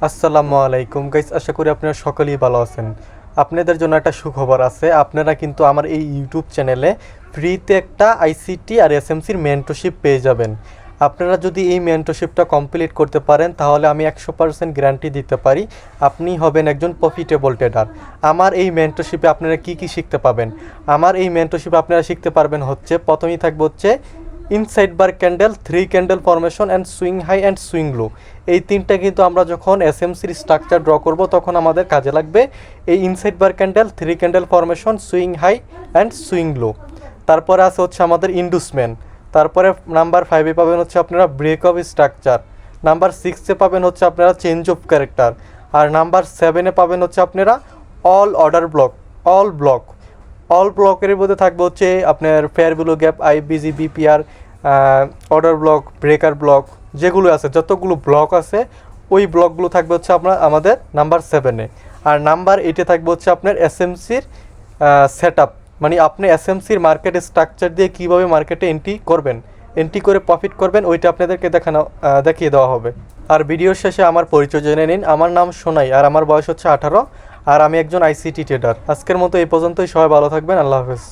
আসসালামু আলাইকুম গাইস, আশা করি আপনারা সকলেই ভালো আছেন। আপনাদের জন্য একটা সুখবর আছে। আপনারা কিন্তু আমার এই ইউটিউব চ্যানেলে ফ্রিতে একটা আইসিটি আর এসএমসির মেন্টরশিপ পেয়ে যাবেন। আপনারা যদি এই মেন্টরশিপটা কমপ্লিট করতে পারেন তাহলে আমি 100% গ্যারান্টি দিতে পারি আপনি হবেন একজন প্রফিটেবল ট্রেডার। আমার এই মেন্টরশিপে আপনারা কি কি শিখতে পাবেন? আমার এই মেন্টরশিপে আপনারা শিখতে পারবেন হচ্ছে, প্রথমেই থাকবে হচ্ছে inside bar candle, 3 candle formation and swing high and swing low. এই তিনটা কিন্তু আমরা যখন এসএমসির স্ট্রাকচার ড্র করব তখন আমাদের কাজে লাগবে। এই inside bar candle, 3 candle formation, swing high and swing low. তারপরে আছে হচ্ছে আমাদের ইন্ডুসমেন্ট। তারপরে নাম্বার 5-এ পাবেন হচ্ছে আপনারা ব্রেক অফ স্ট্রাকচার। নাম্বার 6-এ পাবেন হচ্ছে আপনারা চেঞ্জ অফ ক্যারেক্টার। আর নাম্বার 7-এ পাবেন হচ্ছে আপনারা অল অর্ডার ব্লক, অল ব্লকের মধ্যে থাকবে হচ্ছে আপনার fair value gap, IBG, BPR, order block, breaker block, যেগুলো আছে যতগুলো ব্লক আছে ওই ব্লকগুলো থাকবে হচ্ছে আমাদের নাম্বার 7-এ। আর নাম্বার 8-এ থাকবে হচ্ছে আপনার এসএমসির সেট আপ, মানে আপনি এসএমসির মার্কেট স্ট্রাকচার দিয়ে কীভাবে মার্কেটে এন্ট্রি করে প্রফিট করবেন, ওইটা আপনাদেরকে দেখিয়ে দেওয়া হবে। আর ভিডিওর শেষে আমার পরিচয় জেনে নিন। আমার নাম সোনাই আর আমার বয়স হচ্ছে 18, আর আমি একজন আইসিটি ট্রেডার। আজকের মতো এই পর্যন্তই। সবাই ভালো থাকবেন। আল্লাহ হাফেজ।